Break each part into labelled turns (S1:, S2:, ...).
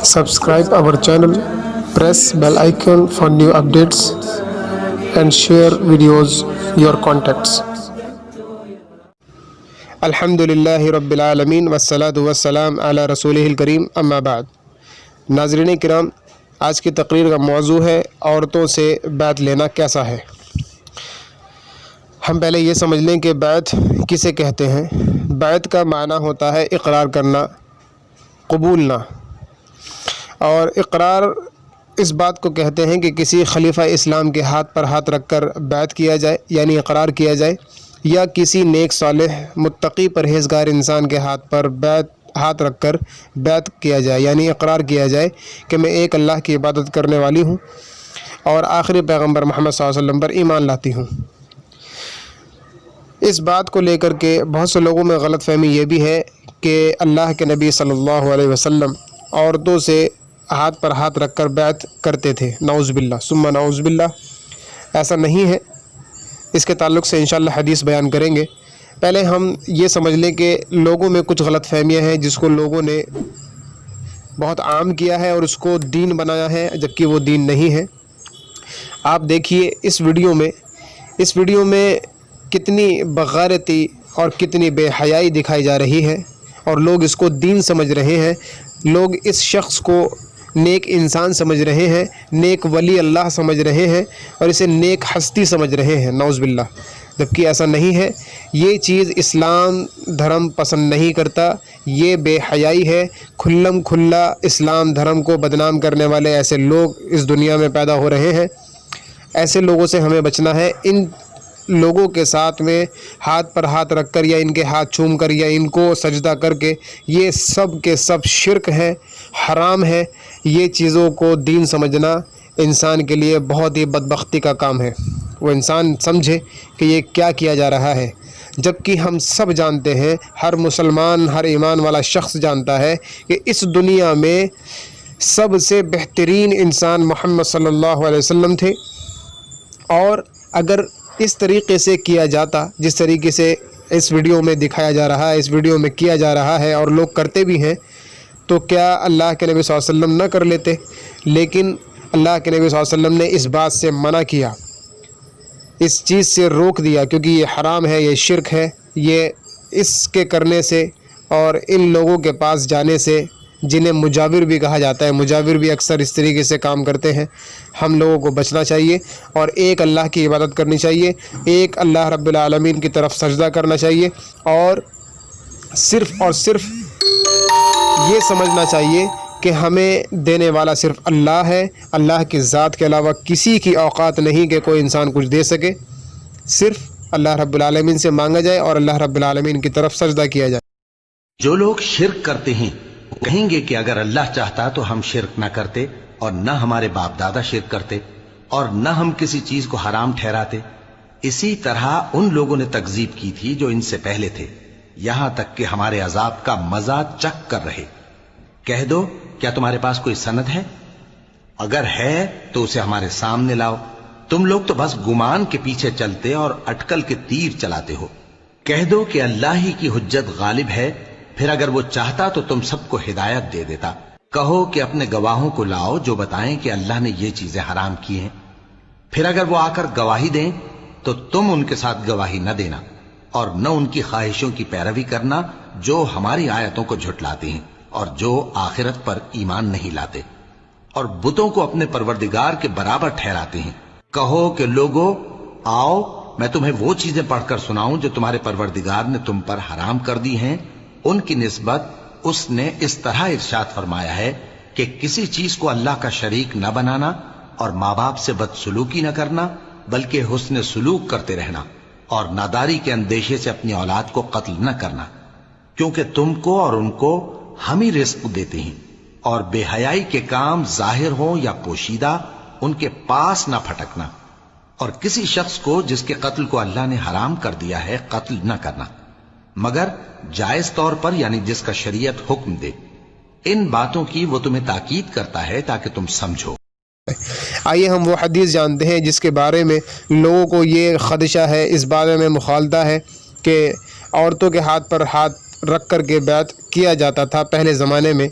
S1: Subscribe our channel, press bell icon for new updates and share videos your contacts. الحمدللہ رب العالمین والصلاة والسلام علی رسولہ الکریم اما بعد. ناظرین کرام، آج کی تقریر کا موضوع ہے عورتوں سے بیعت لینا کیسا ہے. ہم پہلے یہ سمجھ لیں کہ بیعت کسے کہتے ہیں. بیعت کا معنی ہوتا ہے اقرار کرنا، قبولنا. اور اقرار اس بات کو کہتے ہیں کہ کسی خلیفہ اسلام کے ہاتھ پر ہاتھ رکھ کر بیعت کیا جائے، یعنی اقرار کیا جائے، یا کسی نیک صالح متقی پرہیزگار انسان کے ہاتھ پر ہاتھ رکھ کر بیعت کیا جائے، یعنی اقرار کیا جائے کہ میں ایک اللہ کی عبادت کرنے والی ہوں اور آخری پیغمبر محمد صلی اللہ علیہ وسلم پر ایمان لاتی ہوں. اس بات کو لے کر کے بہت سے لوگوں میں غلط فہمی یہ بھی ہے کہ اللہ کے نبی صلی اللہ علیہ وسلم عورتوں سے ہاتھ پر ہاتھ رکھ کر بیعت کرتے تھے. نعوذ باللہ ثم نعوذ باللہ. ایسا نہیں ہے. اس کے تعلق سے انشاءاللہ حدیث بیان کریں گے. پہلے ہم یہ سمجھ لیں کہ لوگوں میں کچھ غلط فہمیاں ہیں جس کو لوگوں نے بہت عام کیا ہے اور اس کو دین بنایا ہے، جبکہ وہ دین نہیں ہے. آپ دیکھیے اس ویڈیو میں کتنی بغیرتی اور کتنی بے حیائی دکھائی جا رہی ہے، اور لوگ اس کو دین سمجھ رہے ہیں. لوگ اس شخص کو نیک انسان سمجھ رہے ہیں، نیک ولی اللہ سمجھ رہے ہیں، اور اسے نیک ہستی سمجھ رہے ہیں. نعوذ باللہ. جبکہ ایسا نہیں ہے. یہ چیز اسلام دھرم پسند نہیں کرتا. یہ بے حیائی ہے. کھلا اسلام دھرم کو بدنام کرنے والے ایسے لوگ اس دنیا میں پیدا ہو رہے ہیں. ایسے لوگوں سے ہمیں بچنا ہے. ان لوگوں کے ساتھ میں ہاتھ پر ہاتھ رکھ کر یا ان کے ہاتھ چوم کر یا ان کو سجدہ کر کے، یہ سب کے سب شرک ہے، حرام ہے. یہ چیزوں کو دین سمجھنا انسان کے لیے بہت ہی بدبختی کا کام ہے. وہ انسان سمجھے کہ یہ کیا کیا جا رہا ہے، جبکہ ہم سب جانتے ہیں، ہر مسلمان، ہر ایمان والا شخص جانتا ہے کہ اس دنیا میں سب سے بہترین انسان محمد صلی اللہ علیہ وسلم تھے. اور اگر اس طریقے سے کیا جاتا جس طریقے سے اس ویڈیو میں دکھایا جا رہا ہے، اس ویڈیو میں کیا جا رہا ہے اور لوگ کرتے بھی ہیں، تو کیا اللہ کے نبی صلی اللہ علیہ وسلم نہ کر لیتے؟ لیکن اللہ کے نبی صلی اللہ علیہ وسلم نے اس بات سے منع کیا، اس چیز سے روک دیا، کیونکہ یہ حرام ہے، یہ شرک ہے. یہ اس کے کرنے سے اور ان لوگوں کے پاس جانے سے، جنہیں مجاور بھی کہا جاتا ہے، مجاور بھی اکثر اس طریقے سے کام کرتے ہیں. ہم لوگوں کو بچنا چاہیے اور ایک اللہ کی عبادت کرنی چاہیے، ایک اللہ رب العالمین کی طرف سجدہ کرنا چاہیے، اور صرف یہ سمجھنا چاہیے کہ ہمیں دینے والا صرف اللہ ہے. اللہ کی ذات کے علاوہ کسی کی اوقات نہیں کہ کوئی انسان کچھ دے سکے. صرف اللہ رب العالمین سے مانگا جائے اور اللہ رب العالمین کی طرف سجدہ کیا جائے.
S2: جو لوگ شرک کرتے ہیں وہ کہیں گے کہ اگر اللہ چاہتا تو ہم شرک نہ کرتے، اور نہ ہمارے باپ دادا شرک کرتے، اور نہ ہم کسی چیز کو حرام ٹھہراتے. اسی طرح ان لوگوں نے تکذیب کی تھی جو ان سے پہلے تھے، یہاں تک کہ ہمارے عذاب کا مزہ چکھ کر رہے. کہہ دو، کیا تمہارے پاس کوئی سند ہے؟ اگر ہے تو اسے ہمارے سامنے لاؤ. تم لوگ تو بس گمان کے پیچھے چلتے اور اٹکل کے تیر چلاتے ہو. کہہ دو کہ اللہ ہی کی حجت غالب ہے، پھر اگر وہ چاہتا تو تم سب کو ہدایت دے دیتا. کہو کہ اپنے گواہوں کو لاؤ جو بتائیں کہ اللہ نے یہ چیزیں حرام کی ہیں. پھر اگر وہ آ کر گواہی دیں تو تم ان کے ساتھ گواہی نہ دینا، اور نہ ان کی خواہشوں کی پیروی کرنا جو ہماری آیتوں کو جھٹلاتے ہیں اور جو آخرت پر ایمان نہیں لاتے، اور بتوں کو اپنے پروردگار کے برابر ٹھہراتے ہیں. کہو کہ لوگو آؤ، میں تمہیں وہ چیزیں پڑھ کر سناؤں جو تمہارے پروردگار نے تم پر حرام کر دی ہیں. ان کی نسبت اس نے اس طرح ارشاد فرمایا ہے کہ کسی چیز کو اللہ کا شریک نہ بنانا، اور ماں باپ سے بدسلوکی نہ کرنا، بلکہ حسن سلوک کرتے رہنا، اور ناداری کے اندیشے سے اپنی اولاد کو قتل نہ کرنا، کیونکہ تم کو اور ان کو ہم ہی رزق دیتے ہیں. اور بے حیائی کے کام ظاہر ہوں یا پوشیدہ ان کے پاس نہ پھٹکنا، اور کسی شخص کو جس کے قتل کو اللہ نے حرام کر دیا ہے قتل نہ کرنا، مگر جائز طور پر، یعنی جس کا شریعت حکم دے. ان باتوں کی وہ تمہیں تاکید کرتا ہے تاکہ تم سمجھو.
S1: آئیے ہم وہ حدیث جانتے ہیں جس کے بارے میں لوگوں کو یہ خدشہ ہے، اس بارے میں مخالطہ ہے کہ عورتوں کے ہاتھ پر ہاتھ رکھ کر کے بیعت کیا جاتا تھا پہلے زمانے میں.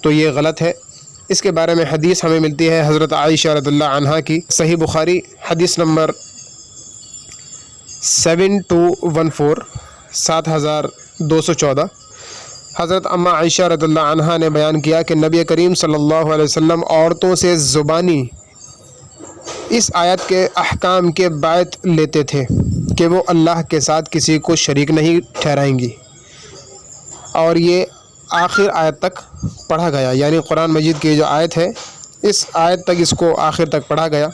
S1: تو یہ غلط ہے۔ اس کے بارے میں حدیث ہمیں ملتی ہے حضرت عائشہ رضی اللہ عنہا کی، صحیح بخاری حدیث نمبر 7214 7214۔ حضرت اما عائشہ رضی اللہ عنہا نے بیان کیا کہ نبی کریم صلی اللہ علیہ وسلم عورتوں سے زبانی اس آیت کے احکام کے بیعت لیتے تھے کہ وہ اللہ کے ساتھ کسی کو شریک نہیں ٹھہرائیں گی، اور یہ آخر آیت تک پڑھا گیا، یعنی قرآن مجید کی جو آیت ہے اس آیت تک اس کو آخر تک پڑھا گیا۔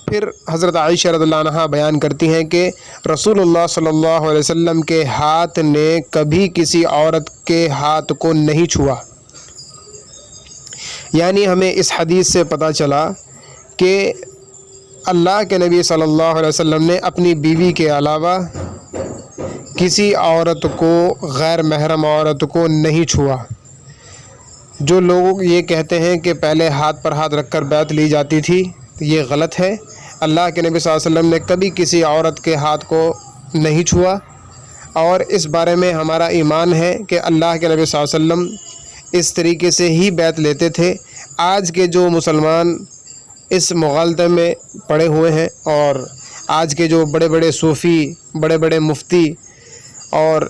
S1: پھر حضرت عائشہ رضی اللہ عنہا بیان کرتی ہیں کہ رسول اللہ صلی اللہ علیہ وسلم کے ہاتھ نے کبھی کسی عورت کے ہاتھ کو نہیں چھوا، یعنی ہمیں اس حدیث سے پتہ چلا کہ اللہ کے نبی صلی اللہ علیہ وسلم نے اپنی بیوی کے علاوہ کسی عورت کو، غیر محرم عورت کو نہیں چھوا۔ جو لوگ یہ کہتے ہیں کہ پہلے ہاتھ پر ہاتھ رکھ کر بیعت لی جاتی تھی، یہ غلط ہے۔ اللہ کے نبی صلی اللہ علیہ وسلم نے کبھی کسی عورت کے ہاتھ کو نہیں چھوا، اور اس بارے میں ہمارا ایمان ہے کہ اللہ کے نبی صلی اللہ علیہ وسلم اس طریقے سے ہی بیعت لیتے تھے۔ آج کے جو مسلمان اس مغالطے میں پڑے ہوئے ہیں، اور آج کے جو بڑے بڑے صوفی، بڑے بڑے مفتی اور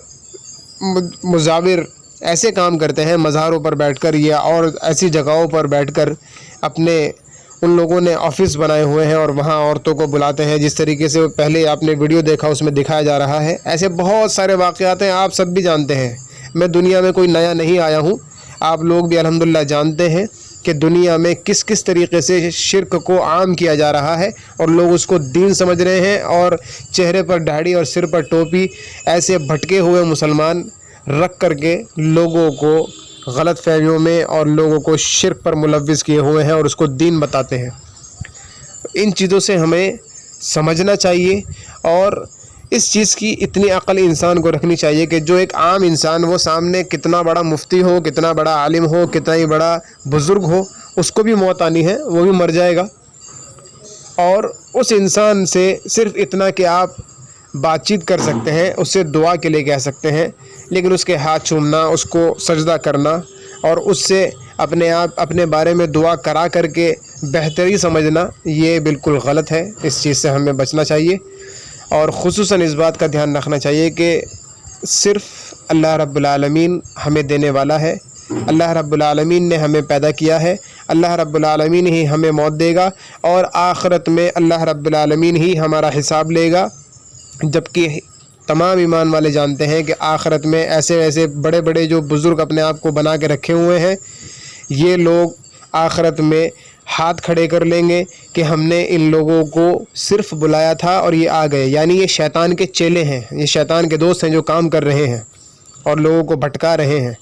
S1: مزاور ایسے کام کرتے ہیں مزاروں پر بیٹھ کر یا اور ایسی جگہوں پر بیٹھ کر، اپنے ان لوگوں نے آفس بنائے ہوئے ہیں اور وہاں عورتوں کو بلاتے ہیں، جس طریقے سے پہلے آپ نے ویڈیو دیکھا اس میں دکھایا جا رہا ہے۔ ایسے بہت سارے واقعات ہیں، آپ سب بھی جانتے ہیں، میں دنیا میں کوئی نیا نہیں آیا ہوں، آپ لوگ بھی الحمدللہ جانتے ہیں کہ دنیا میں کس کس طریقے سے شرک کو عام کیا جا رہا ہے، اور لوگ اس کو دین سمجھ رہے ہیں، اور چہرے پر داڑھی اور سر پر ٹوپی ایسے بھٹکے ہوئے مسلمان رکھ کر کے لوگوں کو غلط فہمیوں میں اور لوگوں کو شرک پر ملوث کیے ہوئے ہیں اور اس کو دین بتاتے ہیں۔ ان چیزوں سے ہمیں سمجھنا چاہیے، اور اس چیز کی اتنی عقل انسان کو رکھنی چاہیے کہ جو ایک عام انسان، وہ سامنے کتنا بڑا مفتی ہو، کتنا بڑا عالم ہو، کتنا ہی بڑا بزرگ ہو، اس کو بھی موت آنی ہے، وہ بھی مر جائے گا، اور اس انسان سے صرف اتنا کہ آپ بات چیت کر سکتے ہیں، اس سے دعا کے لیے کہہ سکتے ہیں، لیکن اس کے ہاتھ چومنا، اس کو سجدہ کرنا اور اس سے اپنے بارے میں دعا کرا کر کے بہتری سمجھنا، یہ بالکل غلط ہے۔ اس چیز سے ہمیں بچنا چاہیے، اور خصوصاً اس بات کا دھیان رکھنا چاہیے کہ صرف اللہ رب العالمین ہمیں دینے والا ہے، اللہ رب العالمین نے ہمیں پیدا کیا ہے، اللہ رب العالمین ہی ہمیں موت دے گا، اور آخرت میں اللہ رب العالمین ہی ہمارا حساب لے گا۔ جبکہ تمام ایمان والے جانتے ہیں کہ آخرت میں ایسے بڑے بڑے جو بزرگ اپنے آپ کو بنا کے رکھے ہوئے ہیں، یہ لوگ آخرت میں ہاتھ کھڑے کر لیں گے کہ ہم نے ان لوگوں کو صرف بلایا تھا اور یہ آ گئے، یعنی یہ شیطان کے چیلے ہیں، یہ شیطان کے دوست ہیں جو کام کر رہے ہیں اور لوگوں کو بھٹکا رہے ہیں۔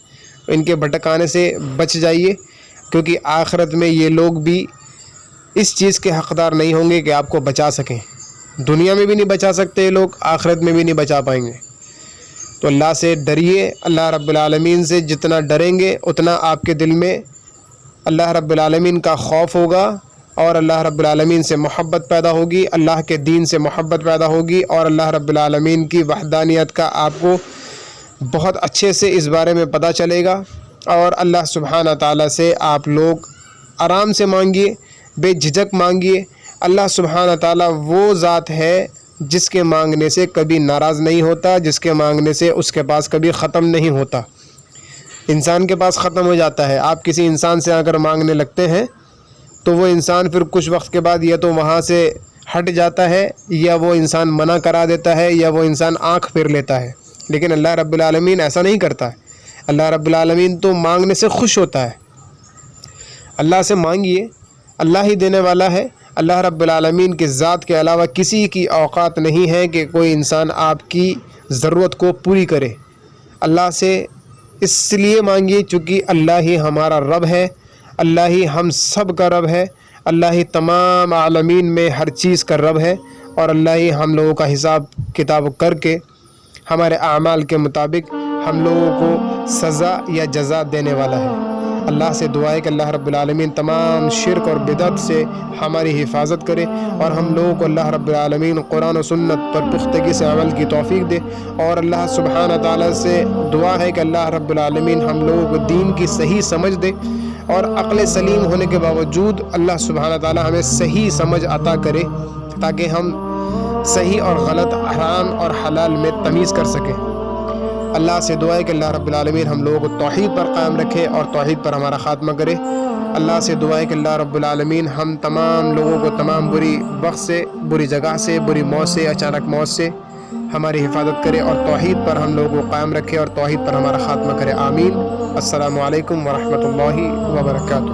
S1: ان کے بھٹکانے سے بچ جائیے، کیونکہ آخرت میں یہ لوگ بھی اس چیز کے حقدار نہیں ہوں گے کہ آپ کو بچا سکیں۔ دنیا میں بھی نہیں بچا سکتے یہ لوگ، آخرت میں بھی نہیں بچا پائیں گے۔ تو اللہ سے ڈریے، اللہ رب العالمین سے جتنا ڈریں گے اتنا آپ کے دل میں اللہ رب العالمین کا خوف ہوگا، اور اللہ رب العالمین سے محبت پیدا ہوگی، اللہ کے دین سے محبت پیدا ہوگی، اور اللہ رب العالمین کی وحدانیت کا آپ کو بہت اچھے سے اس بارے میں پتہ چلے گا۔ اور اللہ سبحانہ تعالیٰ سے آپ لوگ آرام سے مانگیے، بے جھجک مانگیے۔ اللہ سبحانہ تعالیٰ وہ ذات ہے جس کے مانگنے سے کبھی ناراض نہیں ہوتا، جس کے مانگنے سے اس کے پاس کبھی ختم نہیں ہوتا۔ انسان کے پاس ختم ہو جاتا ہے، آپ کسی انسان سے اگر مانگنے لگتے ہیں تو وہ انسان پھر کچھ وقت کے بعد یا تو وہاں سے ہٹ جاتا ہے، یا وہ انسان منع کرا دیتا ہے، یا وہ انسان آنکھ پھیر لیتا ہے۔ لیکن اللہ رب العالمین ایسا نہیں کرتا ہے، اللہ رب العالمین تو مانگنے سے خوش ہوتا ہے۔ اللہ سے مانگیے، اللہ ہی دینے والا ہے۔ اللہ رب العالمین کی ذات کے علاوہ کسی کی اوقات نہیں ہے کہ کوئی انسان آپ کی ضرورت کو پوری کرے۔ اللہ سے اس لیے مانگیے چونکہ اللہ ہی ہمارا رب ہے، اللہ ہی ہم سب کا رب ہے، اللہ ہی تمام عالمین میں ہر چیز کا رب ہے، اور اللہ ہی ہم لوگوں کا حساب کتاب کر کے ہمارے اعمال کے مطابق ہم لوگوں کو سزا یا جزا دینے والا ہے۔ اللہ سے دعا ہے کہ اللہ رب العالمین تمام شرک اور بدعت سے ہماری حفاظت کرے اور ہم لوگوں کو اللہ رب العالمین قرآن و سنت پر پختگی سے عمل کی توفیق دے، اور اللہ سبحانہ تعالیٰ سے دعا ہے کہ اللہ رب العالمین ہم لوگوں کو دین کی صحیح سمجھ دے، اور عقل سلیم ہونے کے باوجود اللہ سبحانہ تعالیٰ ہمیں صحیح سمجھ عطا کرے تاکہ ہم صحیح اور غلط، حرام اور حلال میں تمیز کر سکیں۔ اللہ سے دعا ہے کہ اللہ رب العالمین ہم لوگوں کو توحید پر قائم رکھے اور توحید پر ہمارا خاتمہ کرے۔ اللہ سے دعا ہے کہ اللہ رب العالمین ہم تمام لوگوں کو تمام بری وقت سے، بری جگہ سے، بری موت سے، اچانک موت سے ہماری حفاظت کرے اور توحید پر ہم لوگوں کو قائم رکھے اور توحید پر ہمارا خاتمہ کرے، آمین۔ السلام علیکم ورحمۃ اللہ وبرکاتہ۔